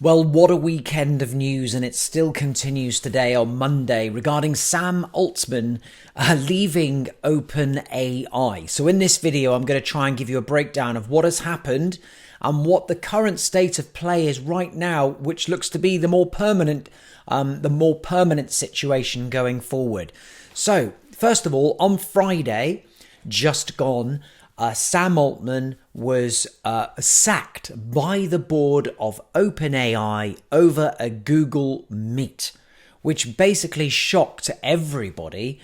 Well, what a weekend of news, and it still continues today on Monday regarding Sam Altman leaving OpenAI. So in this video, I'm going to try and give you a breakdown of what has happened and what the current state of play is right now, which looks to be the more permanent situation going forward. So first of all, on Friday, just gone, Sam Altman was sacked by the board of OpenAI over a Google Meet, which basically shocked everybody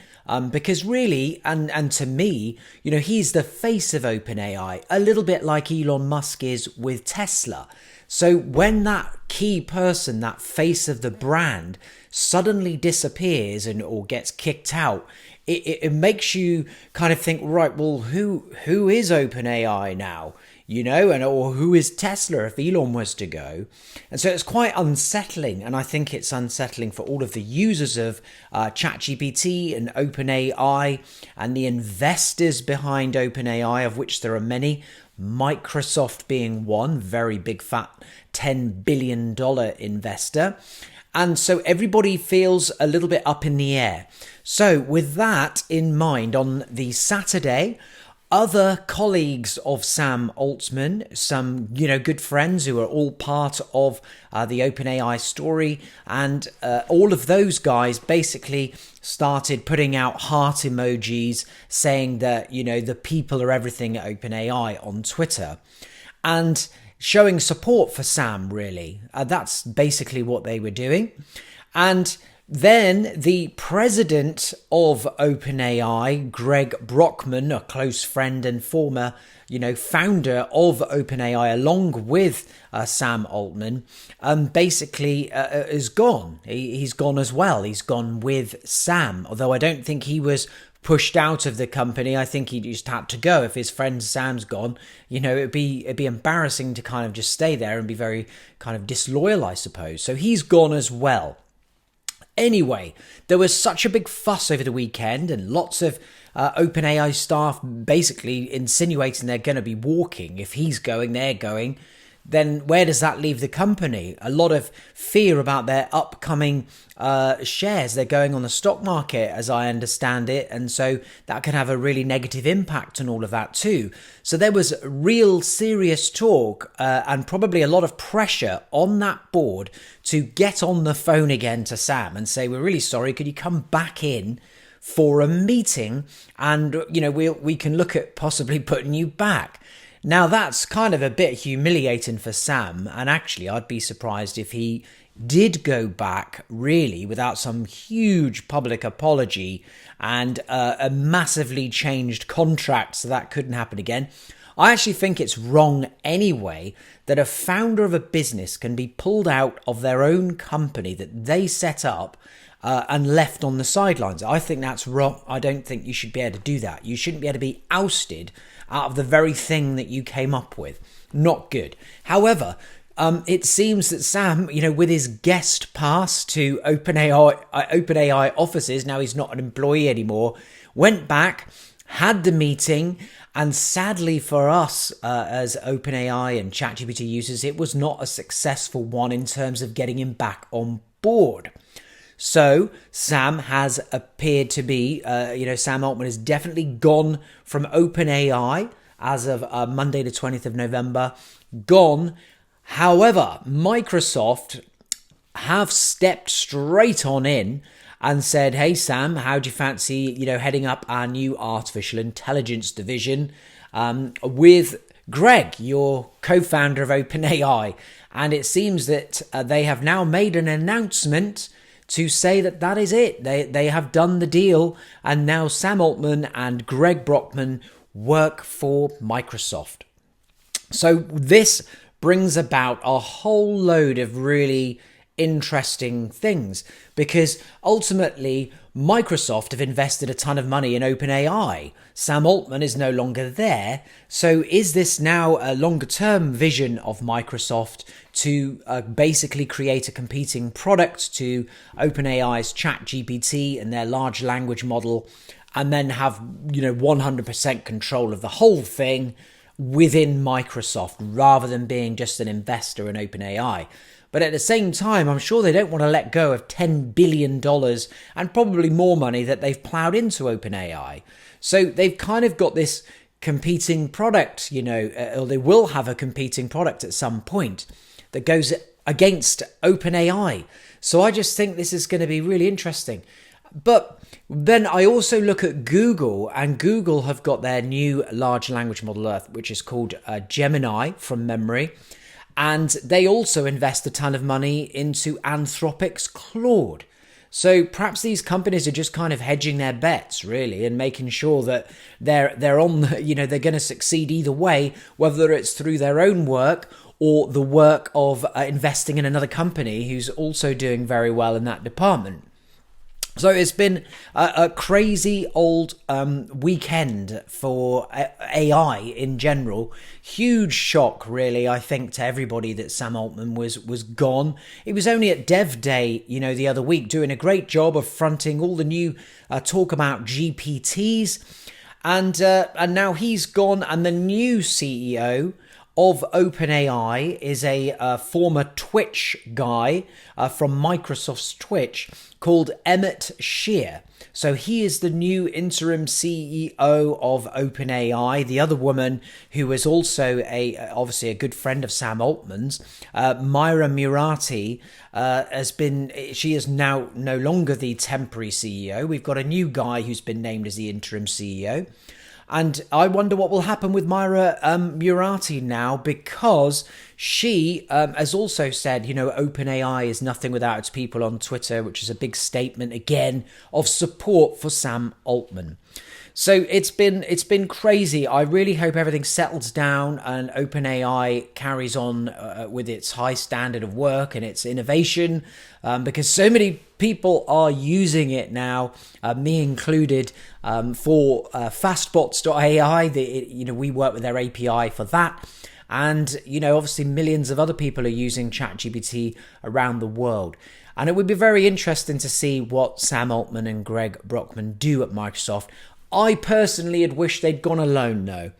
because really, and to me, he's the face of OpenAI, a little bit like Elon Musk is with Tesla. So when that key person, that face of the brand, suddenly disappears or gets kicked out, it makes you kind of think, right, well, who is OpenAI now? Or who is Tesla if Elon was to go? And so it's quite unsettling, and I think it's unsettling for all of the users of ChatGPT and OpenAI and the investors behind OpenAI, of which there are many, Microsoft being one, very big fat $10 billion investor. And so everybody feels a little bit up in the air. So with that in mind, on the Saturday, other colleagues of Sam Altman, some, good friends who are all part of the OpenAI story, and all of those guys basically started putting out heart emojis saying that, the people are everything at OpenAI on Twitter. And showing support for Sam, really. That's basically what they were doing. And then the president of OpenAI, Greg Brockman, a close friend and former, founder of OpenAI, along with Sam Altman, basically is gone. He's gone as well. He's gone with Sam, although I don't think he was pushed out of the company. I think he just had to go. If his friend Sam's gone, it'd be embarrassing to kind of just stay there and be very kind of disloyal, I suppose. So he's gone as well. Anyway, there was such a big fuss over the weekend, and lots of OpenAI staff basically insinuating they're going to be walking. If he's going, they're going. Then where does that leave the company? A lot of fear about their upcoming shares. They're going on the stock market, as I understand it, and so that can have a really negative impact on all of that too. So there was real serious talk and probably a lot of pressure on that board to get on the phone again to Sam and say, we're really sorry, could you come back in for a meeting, and we can look at possibly putting you back. Now, that's kind of a bit humiliating for Sam, and actually I'd be surprised if he did go back, really, without some huge public apology and a massively changed contract, so that couldn't happen again. I actually think it's wrong anyway that a founder of a business can be pulled out of their own company that they set up and left on the sidelines. I think that's wrong. I don't think you should be able to do that. You shouldn't be able to be ousted out of the very thing that you came up with. Not good. However, it seems that Sam, with his guest pass to OpenAI offices, now he's not an employee anymore, went back, had the meeting, and sadly for us as OpenAI and ChatGPT users, it was not a successful one in terms of getting him back on board. So Sam has appeared to be, Sam Altman has definitely gone from OpenAI as of Monday the 20th of November, gone. However, Microsoft have stepped straight on in and said, hey, Sam, how do you fancy, heading up our new artificial intelligence division with Greg, your co-founder of OpenAI? And it seems that they have now made an announcement to say that is it. They have done the deal, and now Sam Altman and Greg Brockman work for Microsoft. So this brings about a whole load of really interesting things, because ultimately Microsoft have invested a ton of money in OpenAI. Sam Altman is no longer there. So is this now a longer term vision of Microsoft to basically create a competing product to OpenAI's ChatGPT and their large language model, and then have 100% control of the whole thing? within Microsoft rather than being just an investor in OpenAI. But at the same time, I'm sure they don't want to let go of $10 billion and probably more money that they've plowed into OpenAI. So they've kind of got this competing product, or they will have a competing product at some point that goes against OpenAI. So I just think this is going to be really interesting. But then I also look at Google, and Google have got their new large language model, which is called Gemini from memory. And they also invest a ton of money into Anthropic's Claude. So perhaps these companies are just kind of hedging their bets, really, and making sure that they're on, they're going to succeed either way, whether it's through their own work or the work of investing in another company who's also doing very well in that department. So it's been a crazy old weekend for AI in general. Huge shock, really, I think, to everybody that Sam Altman was gone. He was only at Dev Day, the other week, doing a great job of fronting all the new talk about GPTs. And now he's gone, and the new CEO of OpenAI is a former Twitch guy from Microsoft's Twitch called Emmett Shear. So he is the new interim CEO of OpenAI. The other woman, who is also obviously a good friend of Sam Altman's, Myra Murati, she is now no longer the temporary CEO. We've got a new guy who's been named as the interim CEO. And I wonder what will happen with Myra Murati now, because she has also said, OpenAI is nothing without its people on Twitter, which is a big statement, again, of support for Sam Altman. So it's been crazy. I really hope everything settles down and OpenAI carries on with its high standard of work and its innovation, because so many people are using it now, me included, for fastbots.ai. We work with their API for that. And, obviously millions of other people are using ChatGPT around the world. And it would be very interesting to see what Sam Altman and Greg Brockman do at Microsoft. I personally had wished they'd gone alone, though,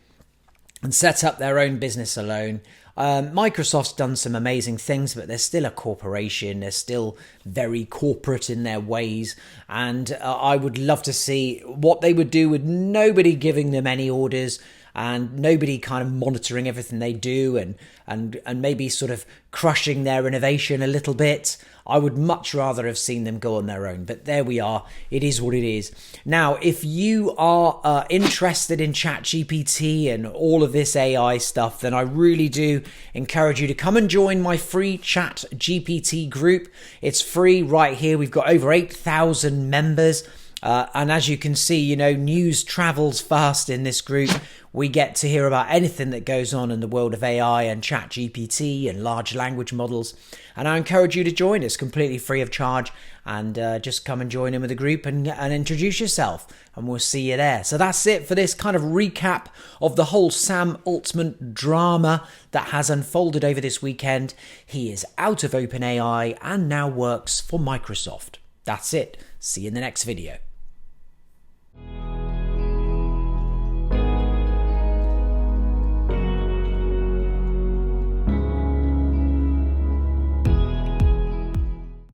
and set up their own business alone. Microsoft's done some amazing things, but they're still a corporation. They're still very corporate in their ways. And I would love to see what they would do with nobody giving them any orders and nobody kind of monitoring everything they do and maybe sort of crushing their innovation a little bit. I would much rather have seen them go on their own, but there we are. It is what it is. Now, if you are interested in ChatGPT and all of this AI stuff, then I really do encourage you to come and join my free ChatGPT group. It's free right here. We've got over 8,000 members. And as you can see, news travels fast in this group. We get to hear about anything that goes on in the world of AI and ChatGPT and large language models. And I encourage you to join us completely free of charge, and just come and join in with the group and introduce yourself, and we'll see you there. So that's it for this kind of recap of the whole Sam Altman drama that has unfolded over this weekend. He is out of OpenAI and now works for Microsoft. That's it. See you in the next video.